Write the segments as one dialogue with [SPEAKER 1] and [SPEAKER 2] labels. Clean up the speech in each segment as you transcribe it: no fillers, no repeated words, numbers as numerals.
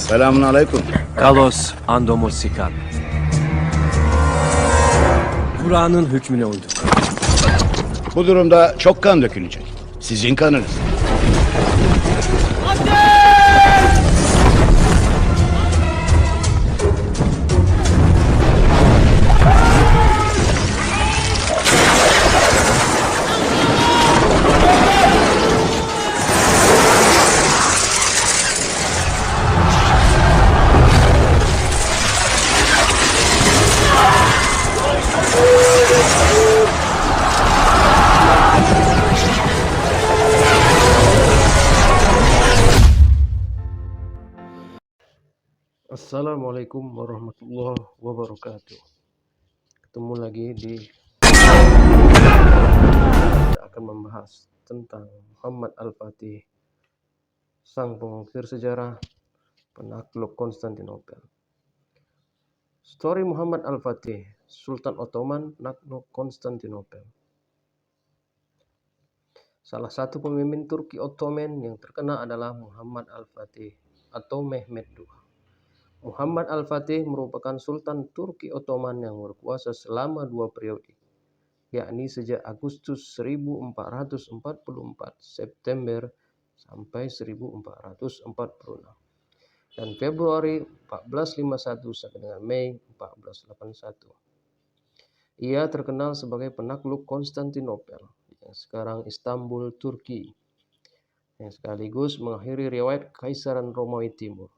[SPEAKER 1] Selamünaleyküm.
[SPEAKER 2] Kalos Andomos Sikan. Kur'an'ın hükmüne uyduk.
[SPEAKER 1] Bu durumda çok kan dökülecek. Sizin kanınız.
[SPEAKER 3] Assalamualaikum warahmatullahi wabarakatuh. Ketemu lagi di kita akan membahas tentang Muhammad Al-Fatih, sang pengukir sejarah, penakluk Konstantinopel. Story Muhammad Al-Fatih, Sultan Ottoman, penakluk Konstantinopel. Salah satu pemimpin Turki Ottoman yang terkenal adalah Muhammad Al-Fatih atau Mehmed II. Muhammad Al-Fatih merupakan Sultan Turki Ottoman yang berkuasa selama 2 periode, yakni sejak Agustus 1444 September sampai 1446 dan Februari 1451 sampai dengan Mei 1481. Ia terkenal sebagai penakluk Konstantinopel yang sekarang Istanbul, Turki, yang sekaligus mengakhiri riwayat Kekaisaran Romawi Timur.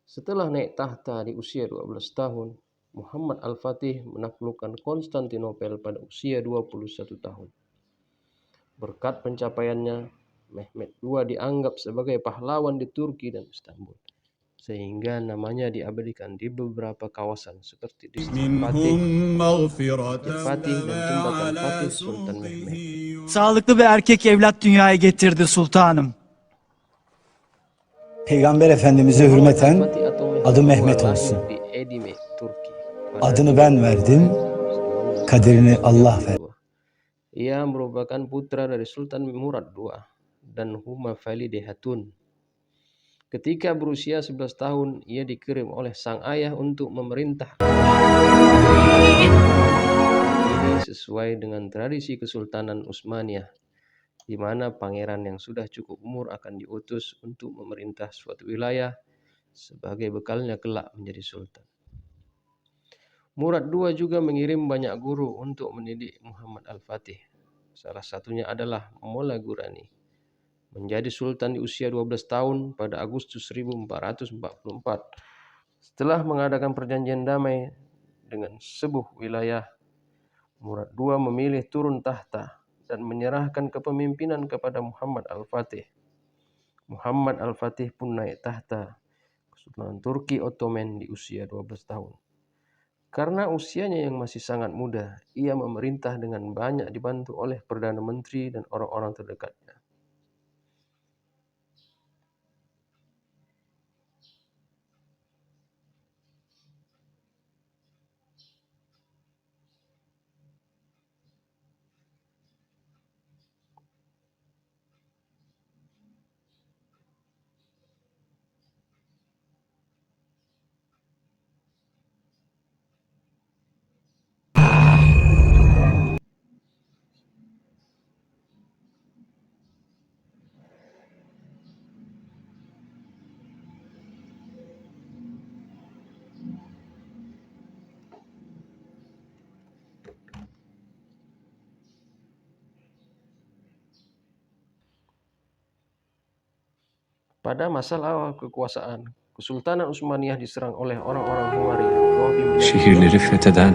[SPEAKER 3] Setelah naik tahta di usia 12 tahun, Muhammad Al-Fatih menaklukkan Konstantinopel pada usia 21 tahun. Berkat pencapaiannya, Mehmed II dianggap sebagai pahlawan di Turki dan Istanbul, sehingga namanya diabadikan di beberapa kawasan seperti Distrik Fatih, Fatih dan Jembatan Fatih Sultan Mehmed.
[SPEAKER 4] Sağlıklı bir erkek evlat dünyaya getirdi sultanım.
[SPEAKER 5] Peygamber Efendimiz'e hürmeten adı Mehmet olsun. Adını ben verdim, kaderini Allah verdi.
[SPEAKER 3] Ia merupakan putra dari Sultan Murad II dan Huma Valide Hatun. Ketika berusia 11 tahun, ia dikirim oleh sang ayah untuk memerintah. Ini sesuai dengan tradisi Kesultanan Utsmaniyah, di mana pangeran yang sudah cukup umur akan diutus untuk memerintah suatu wilayah sebagai bekalnya kelak menjadi sultan. Murad II juga mengirim banyak guru untuk mendidik Muhammad Al-Fatih. Salah satunya adalah Molla Ghurani. Menjadi sultan di usia 12 tahun pada Agustus 1444. Setelah mengadakan perjanjian damai dengan sebuah wilayah, Murad II memilih turun tahta dan menyerahkan kepemimpinan kepada Muhammad Al-Fatih. Muhammad Al-Fatih pun naik tahta Kesultanan Turki Ottoman di usia 12 tahun. Karena usianya yang masih sangat muda, ia memerintah dengan banyak dibantu oleh Perdana Menteri dan orang-orang terdekatnya. Pada masa awal kekuasaan, Kesultanan Utsmaniyah diserang oleh orang-orang Hungaria.
[SPEAKER 2] Şehirleri fetheden,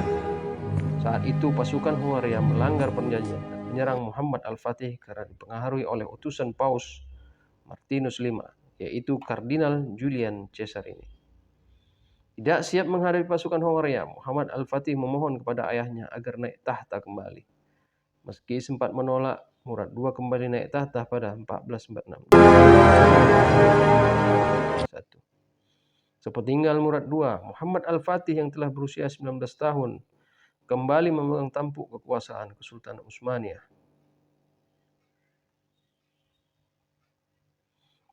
[SPEAKER 3] Saat itu pasukan Hungaria melanggar perjanjian dan menyerang Muhammad Al-Fatih karena dipengaruhi oleh utusan Paus Martinus V, yaitu Kardinal Julian Cesarini. Tidak siap menghadapi pasukan Hungaria, Muhammad Al-Fatih memohon kepada ayahnya agar naik tahta kembali. Meski sempat menolak, Murad II kembali naik tahta pada 1446. Sepeninggal Murad II, Muhammad Al-Fatih yang telah berusia 19 tahun kembali memegang tampuk kekuasaan Kesultanan Utsmaniyah.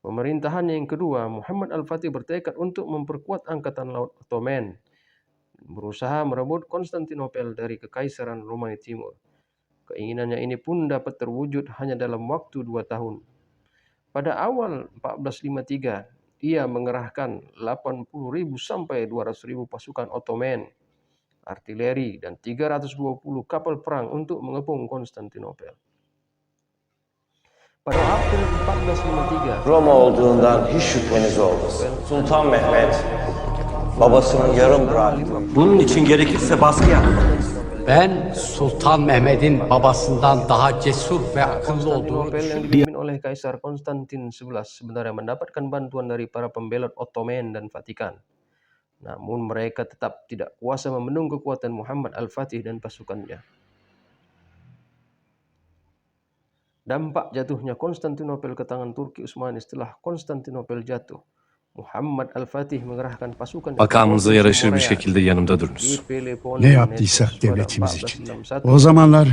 [SPEAKER 3] Pemerintahannya yang kedua, Muhammad Al-Fatih bertekad untuk memperkuat Angkatan Laut Ottoman, berusaha merebut Konstantinopel dari Kekaisaran Romawi Timur. Keinginannya ini pun dapat terwujud hanya dalam waktu 2 tahun. Pada awal 1453, ia mengerahkan 80.000 sampai 200.000 pasukan Ottoman, artileri, dan 320 kapal perang untuk mengepung Konstantinopel. Pada April 1453,
[SPEAKER 6] Roma olduğundan hiç şüpheniz olmasın. Sultan Mehmet babasının yarım bıraktığı
[SPEAKER 7] Bunun için gerekirse baskı yapmalı.
[SPEAKER 8] Ben Sultan Mehmet'in babasından daha cesur ve akıllı olduğunu
[SPEAKER 3] Konstantinopel yang dipimpin oleh Kaisar Konstantin XI sebenarnya mendapatkan bantuan dari para pembelot Ottoman dan Vatikan. Namun mereka tetap tidak kuasa membendung kekuatan Muhammad Al-Fatih dan pasukannya. Dampak jatuhnya Konstantinopel ke tangan Turki Utsmani setelah Konstantinopel jatuh. Muhammad Al-Fatih mengerahkan pasukan
[SPEAKER 2] Makamınıza yaraşır bir şekilde yanımda durunuz.
[SPEAKER 9] Ne yaptıysak devletimiz için. O zamanlar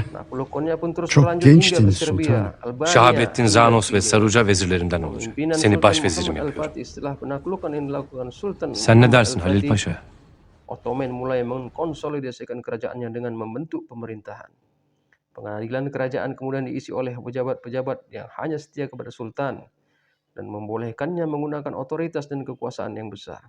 [SPEAKER 9] çok gençtiniz sultanım.
[SPEAKER 2] Şahabettin Zanos ve Saruca vezirlerinden olacak. Seni başvezirim yapıyorum. Sen ne dersin Halil Paşa?
[SPEAKER 3] Ottoman mulai mengkonsolidasikan kerajaannya dengan membentuk pemerintahan. Pengadilan kerajaan kemudian diisi oleh pejabat-pejabat yang hanya setia kepada sultan dan membolehkannya menggunakan otoritas dan kekuasaan yang besar.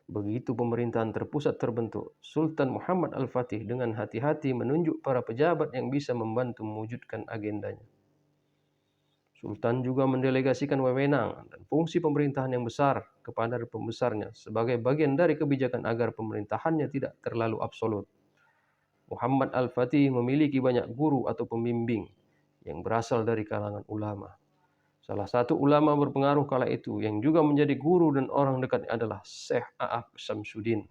[SPEAKER 3] Begitu pemerintahan terpusat terbentuk, Sultan Muhammad Al-Fatih dengan hati-hati menunjuk para pejabat yang bisa membantu mewujudkan agendanya. Sultan juga mendelegasikan wewenang dan fungsi pemerintahan yang besar kepada pembesarnya sebagai bagian dari kebijakan agar pemerintahannya tidak terlalu absolut. Muhammad Al-Fatih memiliki banyak guru atau pembimbing yang berasal dari kalangan ulama. Salah satu ulama berpengaruh kala itu yang juga menjadi guru dan orang dekatnya adalah Syekh A'ab Syamsuddin.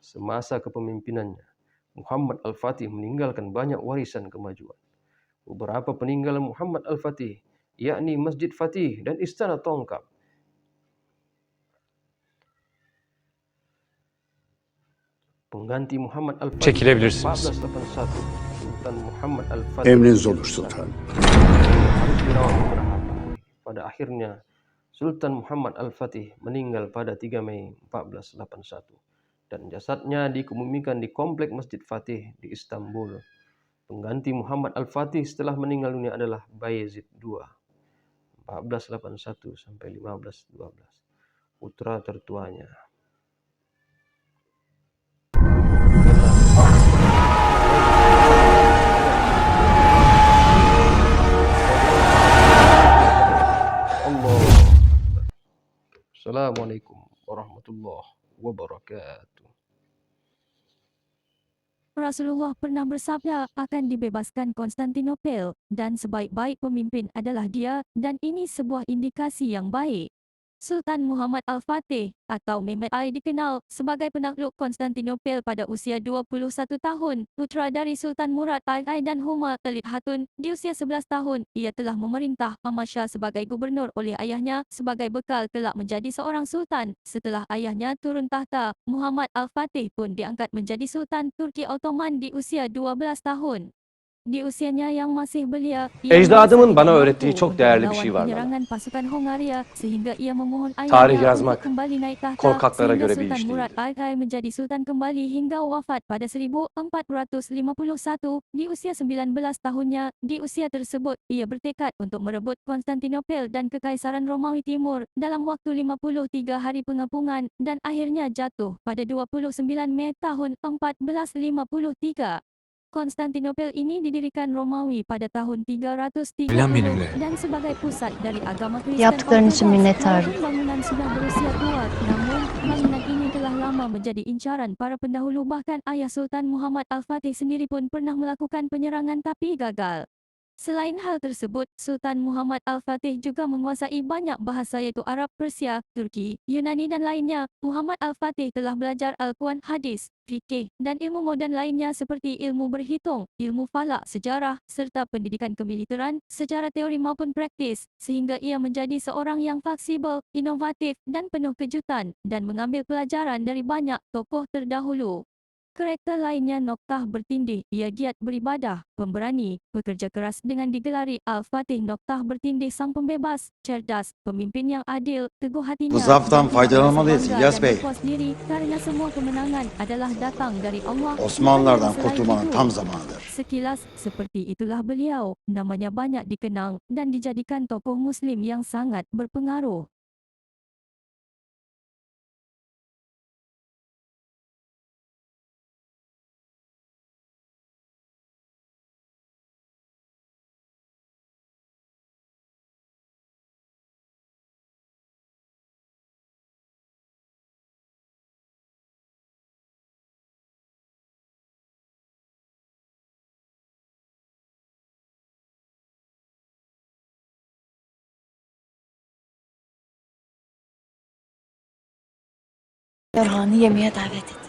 [SPEAKER 3] Semasa kepemimpinannya, Muhammad Al-Fatih meninggalkan banyak warisan kemajuan. Beberapa peninggalan Muhammad Al-Fatih, yakni Masjid Fatih dan Istana Tongkap. Pengganti Muhammad Al-Fatih
[SPEAKER 2] Çekilebilirsiniz.
[SPEAKER 3] 1481, Sultan Muhammad Al-Fatih
[SPEAKER 1] Emriniz olur sultanım.
[SPEAKER 3] harus dirawat beberapa hari. Pada akhirnya, Sultan Muhammad Al-Fatih meninggal pada 3 Mei 1481 dan jasadnya dikebumikan di komplek Masjid Fatih di Istanbul. Pengganti Muhammad Al-Fatih setelah meninggal dunia adalah Bayezid II, 1481 sampai 1512, putra tertuanya. Assalamualaikum warahmatullahi wabarakatuh.
[SPEAKER 10] Rasulullah pernah bersabda akan dibebaskan Konstantinopel dan sebaik-baik pemimpin adalah dia dan ini sebuah indikasi yang baik. Sultan Muhammad Al-Fatih atau Mehmet I dikenal sebagai penakluk Konstantinopel pada usia 21 tahun. Putra dari Sultan Murad I dan Huma Khalid Hatun di usia 11 tahun, ia telah memerintah Ahmad Shah sebagai gubernur oleh ayahnya sebagai bekal kelak menjadi seorang sultan. Setelah ayahnya turun tahta, Muhammad Al-Fatih pun diangkat menjadi Sultan Turki Ottoman di usia 12 tahun. Di usianya yang masih belia,
[SPEAKER 7] Ecdadımın bana öğrettiği çok değerli bir şey var.
[SPEAKER 10] penyerangan pasukan Hongaria sehingga ia memohon
[SPEAKER 7] Tarih
[SPEAKER 10] ayahnya
[SPEAKER 7] yazmak
[SPEAKER 10] untuk kembali naik tahta
[SPEAKER 7] korkaklara
[SPEAKER 10] sehingga
[SPEAKER 7] göre bir
[SPEAKER 10] Sultan
[SPEAKER 7] iş
[SPEAKER 10] Murad
[SPEAKER 7] değildir.
[SPEAKER 10] I menjadi sultan kembali hingga wafat pada 1451 di usia 19 tahunnya. Di usia tersebut, ia bertekad untuk merebut Konstantinopel dan Kekaisaran Romawi Timur dalam waktu 53 hari pengepungan dan akhirnya jatuh pada 29 Mei tahun 1453. Konstantinopel ini didirikan Romawi pada tahun 330 dan sebagai pusat dari agama Kristen
[SPEAKER 11] Yaptıkların için
[SPEAKER 10] Ortodoks.
[SPEAKER 11] minnettarım.
[SPEAKER 10] Walaupun bangunan sudah berusia tua, namun bangunan ini telah lama menjadi incaran para pendahulu. Bahkan ayah Sultan Muhammad Al-Fatih sendiri pun pernah melakukan penyerangan tapi gagal. Selain hal tersebut, Sultan Muhammad Al-Fatih juga menguasai banyak bahasa yaitu Arab, Persia, Turki, Yunani dan lainnya. Muhammad Al-Fatih telah belajar Al-Quran, hadis, fikih, dan ilmu moden lainnya seperti ilmu berhitung, ilmu falak, sejarah, serta pendidikan kemiliteran secara teori maupun praktis, sehingga ia menjadi seorang yang fleksibel, inovatif, dan penuh kejutan, dan mengambil pelajaran dari banyak tokoh terdahulu. Karakter lainnya Noktah bertindih, ia giat beribadah, pemberani, pekerja keras dengan digelari Al-Fatih. Noktah bertindih sang pembebas, cerdas, pemimpin yang adil, teguh hatinya.
[SPEAKER 11] Bu zaaftan
[SPEAKER 10] dan tidak
[SPEAKER 11] faydalanmalıyız
[SPEAKER 10] merasa bangga
[SPEAKER 11] İlyas
[SPEAKER 10] dan
[SPEAKER 11] Bey.
[SPEAKER 10] berpuas diri karena semua kemenangan adalah datang dari Allah.
[SPEAKER 11] Osmanlılardan
[SPEAKER 10] Selain
[SPEAKER 11] kurtulmanın
[SPEAKER 10] itu,
[SPEAKER 11] tam zamanıdır.
[SPEAKER 10] sekilas seperti itulah beliau, namanya banyak dikenang dan dijadikan tokoh muslim yang sangat berpengaruh.
[SPEAKER 12] Orhan'ı yemeğe davet et.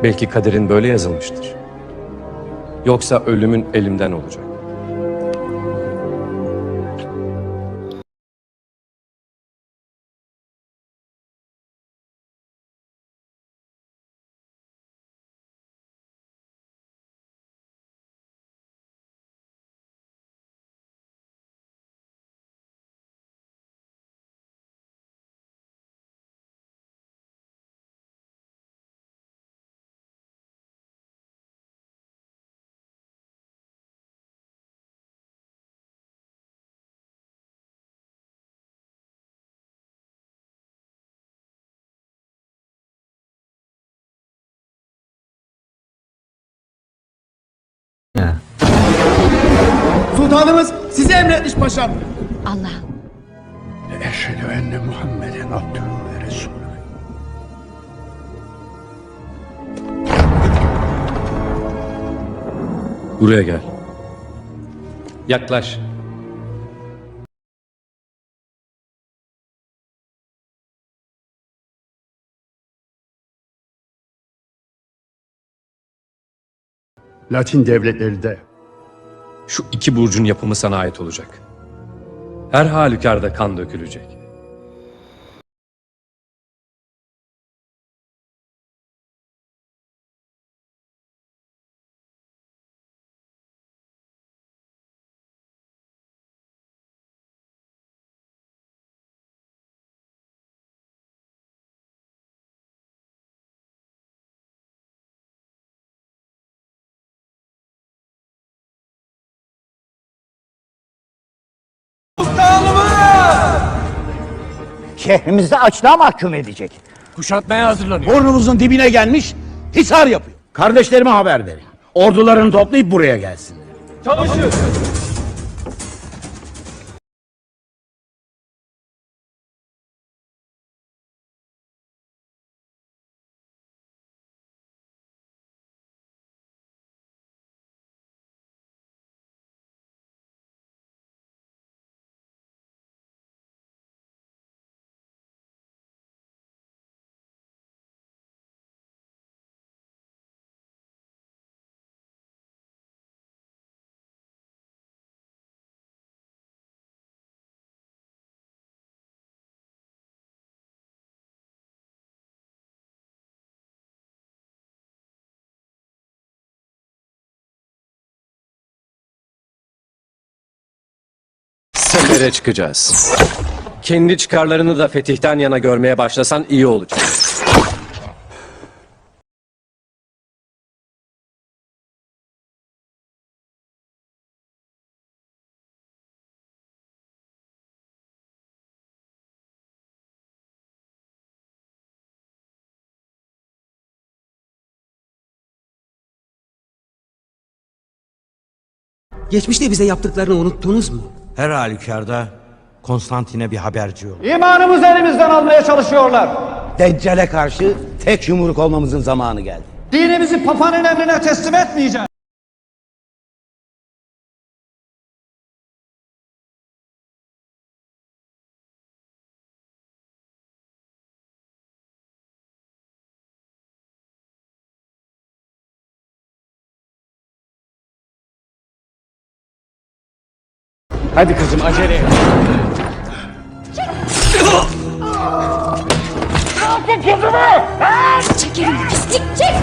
[SPEAKER 2] Belki kaderin böyle yazılmıştır. Yoksa ölümün elimden olacak.
[SPEAKER 1] Sultanımız sizi emretmiş paşam.
[SPEAKER 12] Allah.
[SPEAKER 9] Eşhedü enne Muhammeden abdühü ve resulü.
[SPEAKER 2] Buraya gel. Yaklaş.
[SPEAKER 9] Latin devletleri de
[SPEAKER 2] Şu iki burcun yapımı sana ait olacak. Her halükarda kan dökülecek.
[SPEAKER 5] Şehrimizde açlığa mahkum edecek.
[SPEAKER 1] Kuşatmaya hazırlanıyor. Burnumuzun dibine gelmiş, hisar yapıyor. Kardeşlerime haber verin. Ordularını toplayıp buraya gelsinler.
[SPEAKER 7] Çalışın.
[SPEAKER 2] Sefere çıkacağız. Kendi çıkarlarını da fetihten yana görmeye başlasan iyi olacak.
[SPEAKER 7] Geçmişte bize yaptıklarını unuttunuz mu? Her halükarda Konstantin'e bir haberci yol.
[SPEAKER 1] İmanımızı elimizden almaya çalışıyorlar. Deccale karşı tek yumruk olmamızın zamanı geldi. Dinimizi Papa'nın emrine teslim etmeyeceğiz. Hadi kızım acele et.
[SPEAKER 12] Çekelim pislik çek.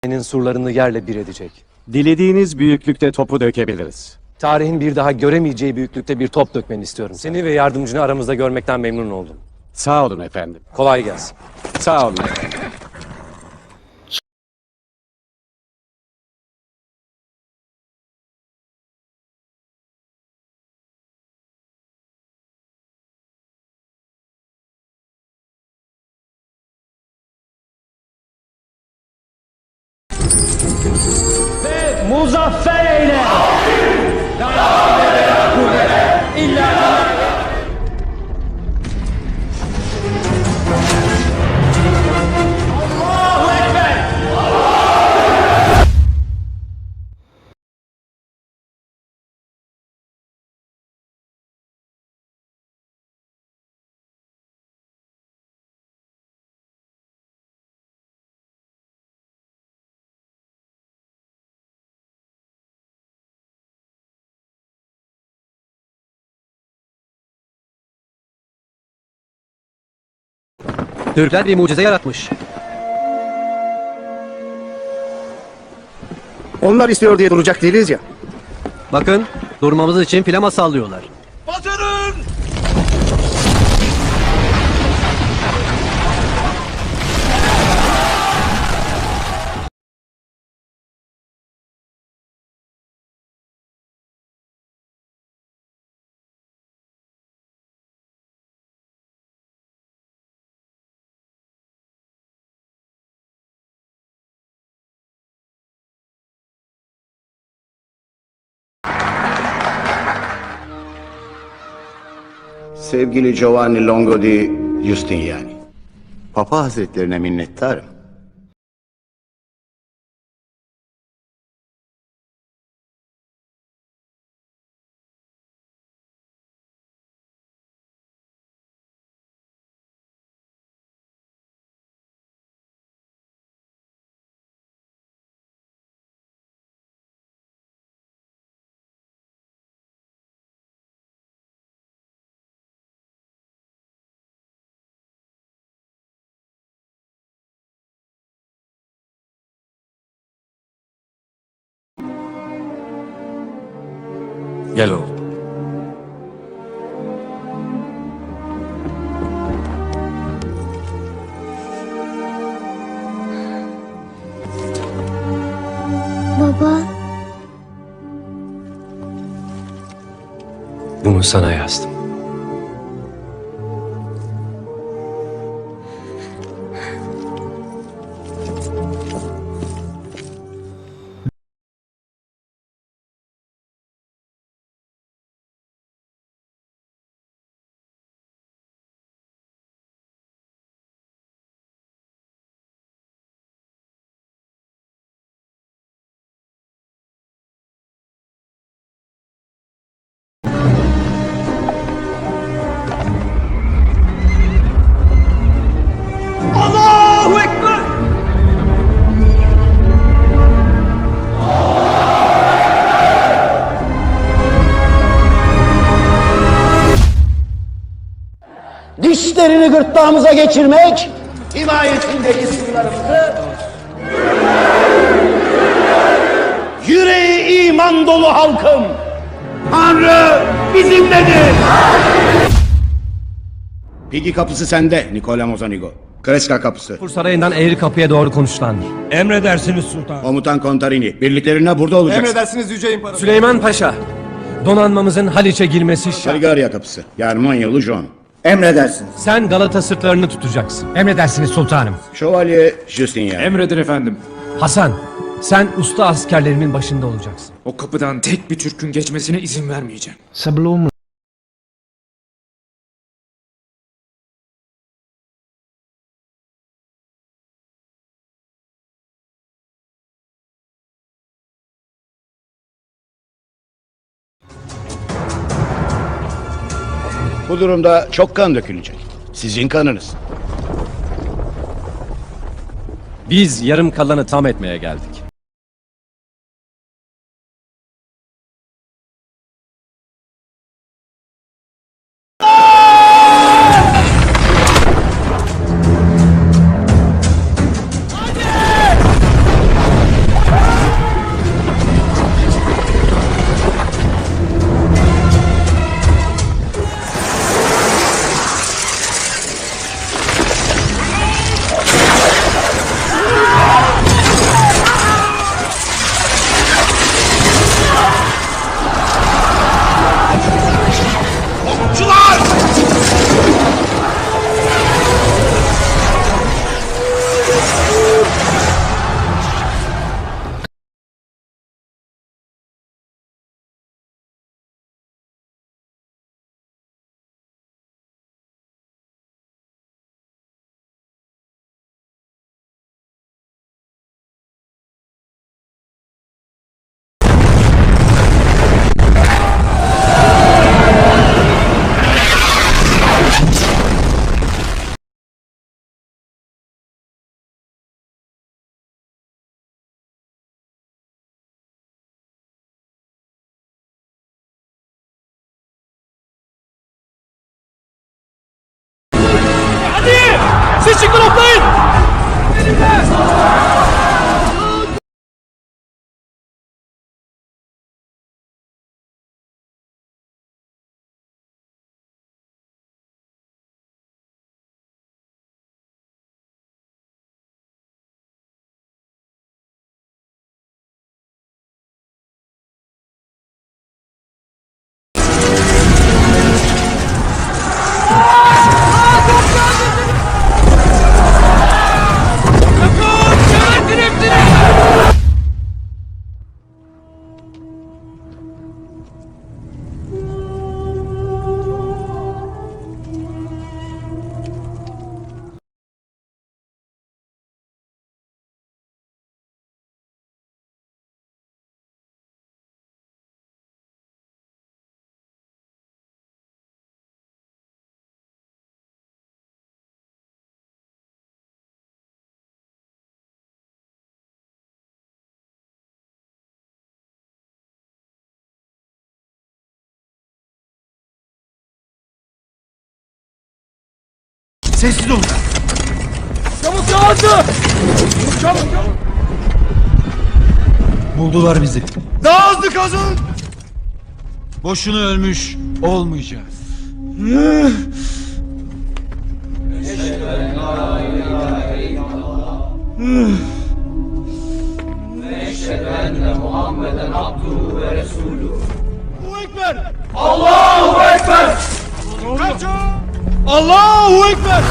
[SPEAKER 7] Senin surlarını yerle bir edecek.
[SPEAKER 6] Dilediğiniz büyüklükte topu dökebiliriz.
[SPEAKER 7] Tarihin bir daha göremeyeceği büyüklükte bir top dökmeni istiyorum. Seni ve yardımcını aramızda görmekten memnun oldum.
[SPEAKER 6] Sağ olun efendim.
[SPEAKER 7] Kolay gelsin.
[SPEAKER 6] Sağ olun efendim.
[SPEAKER 1] Muzaffer eyle.
[SPEAKER 7] Türkler bir mucize yaratmış.
[SPEAKER 6] Onlar istiyor diye duracak değiliz ya.
[SPEAKER 7] Bakın, durmamız için flama sallıyorlar.
[SPEAKER 1] Sevgili Giovanni Longo di Giustiniani. Papa Hazretlerine minnettarım.
[SPEAKER 2] Gel oğlum.
[SPEAKER 12] Baba.
[SPEAKER 2] Bunu sana yazdım.
[SPEAKER 1] zehri gırtlağımıza geçirmek, himayesindeki sınırlarımızı, yüreği iman dolu halkım, Tanrı bizimledir. Pigi kapısı sende Nikola Mozanigo. Kreska kapısı.
[SPEAKER 2] Sarayından Eğri Kapı'ya doğru konuşlandır.
[SPEAKER 7] Emredersiniz sultanım.
[SPEAKER 1] Komutan Kontarini, birliklerine burada olacaksın.
[SPEAKER 9] Emredersiniz Yüce İmparator.
[SPEAKER 2] Süleyman Paşa, donanmamızın Haliç'e girmesi şart.
[SPEAKER 1] Bulgarya kapısı. Germanyalı John. Emredersiniz.
[SPEAKER 2] Sen Galata sırtlarını tutacaksın.
[SPEAKER 8] Emredersiniz sultanım.
[SPEAKER 1] Şövalye Justinien.
[SPEAKER 9] Emredin efendim.
[SPEAKER 2] Hasan, sen usta askerlerimin başında olacaksın.
[SPEAKER 9] O kapıdan tek bir Türk'ün geçmesine izin vermeyeceğim.
[SPEAKER 3] Sebelum
[SPEAKER 1] Bu durumda çok kan dökülecek. Sizin kanınız.
[SPEAKER 2] Biz yarım kalanı tam etmeye geldik. Siz çıkın toplayın!
[SPEAKER 9] Sessiz olun.
[SPEAKER 2] Çabuk yavaşla!
[SPEAKER 9] Çabuk.
[SPEAKER 5] Buldular bizi.
[SPEAKER 9] Daha hızlı kazın. Boşuna ölmüş olmayacağız. Allahu Ekber! Kaçın! Allahu Ekber!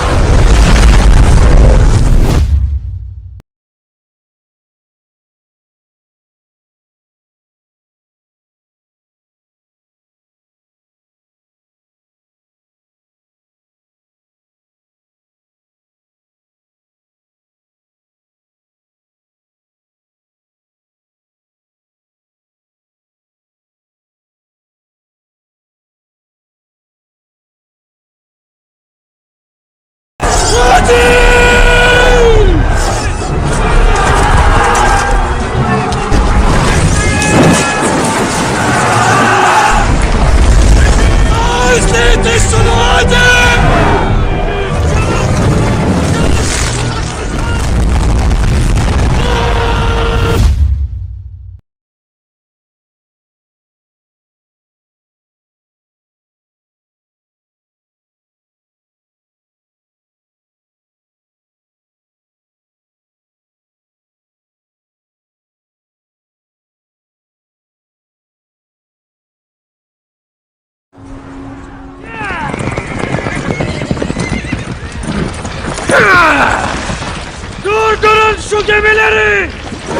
[SPEAKER 2] şu gemileri!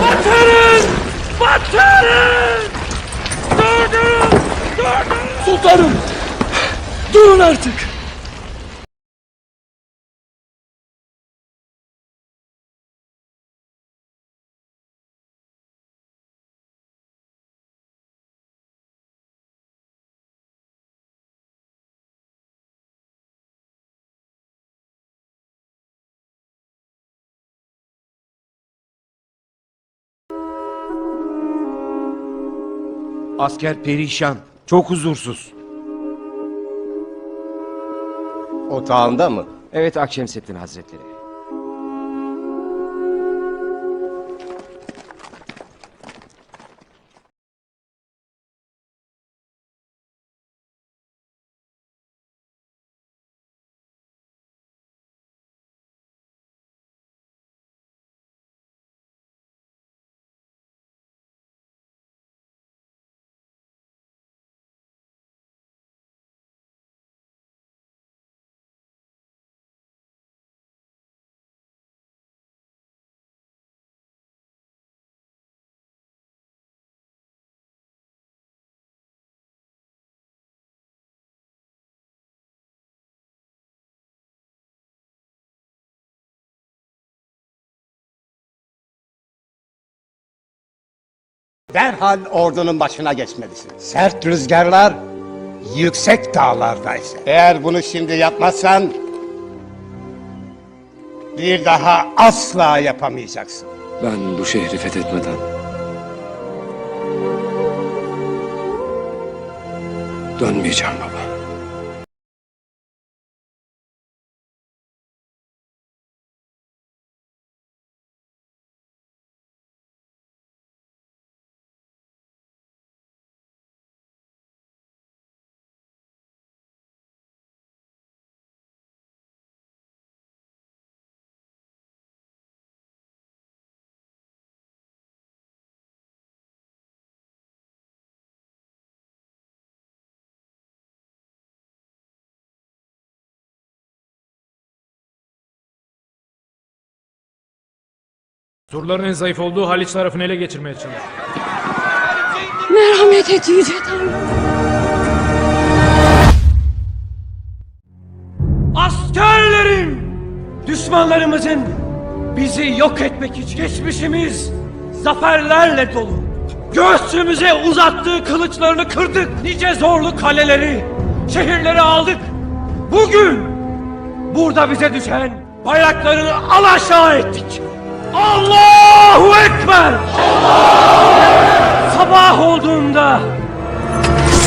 [SPEAKER 2] Batırın! Batırın! Durdurun! Durdurun! Sultanım! Durun artık!
[SPEAKER 7] Asker perişan, çok huzursuz.
[SPEAKER 6] Otağında mı?
[SPEAKER 7] Evet Akşemseddin Hazretleri.
[SPEAKER 1] Derhal ordunun başına geçmelisin. Sert rüzgarlar yüksek dağlardaysa. Eğer bunu şimdi yapmazsan bir daha asla yapamayacaksın.
[SPEAKER 2] Ben bu şehri fethetmeden dönmeyeceğim baba.
[SPEAKER 11] Surların en zayıf olduğu Haliç tarafını ele geçirmeye çalış.
[SPEAKER 12] Merhamet et Yüce Tanrım.
[SPEAKER 2] Askerlerim! Düşmanlarımızın bizi yok etmek için geçmişimiz zaferlerle dolu. Göğsümüze uzattığı kılıçlarını kırdık. Nice zorlu kaleleri, şehirleri aldık. Bugün burada bize düşen bayraklarını alaşağı ettik. Allahu Ekber! Sabah olduğunda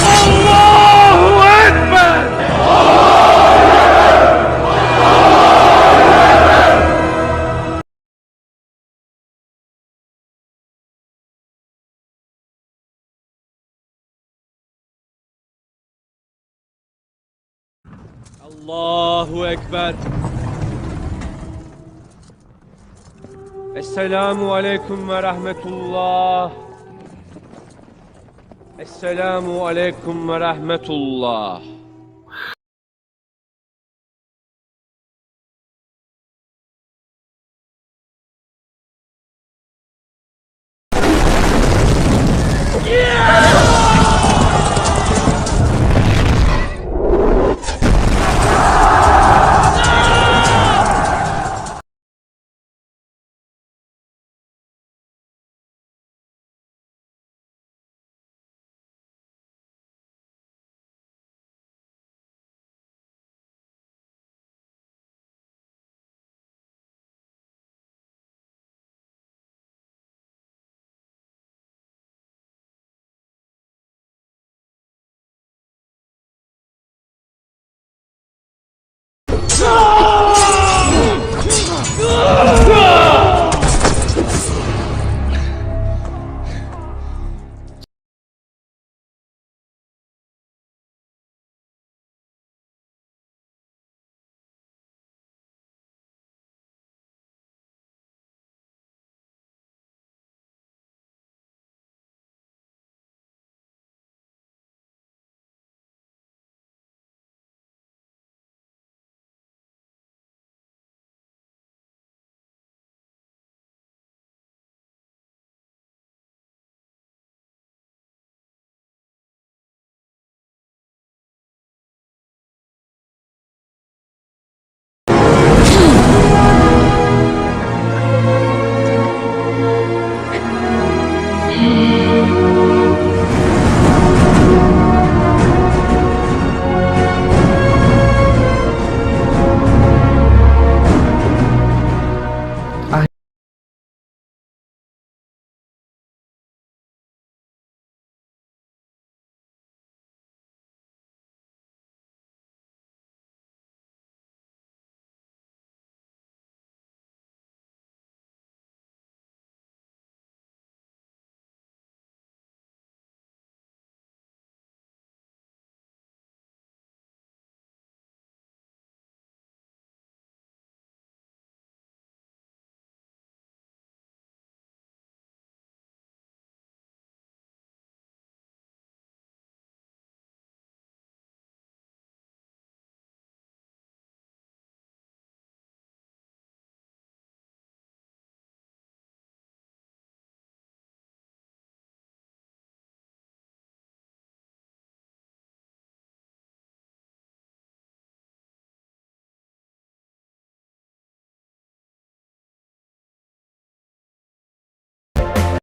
[SPEAKER 2] Allahu Ekber! Allahu Ekber! Esselamu aleyküm ve rahmetullah. Esselamu aleyküm ve rahmetullah.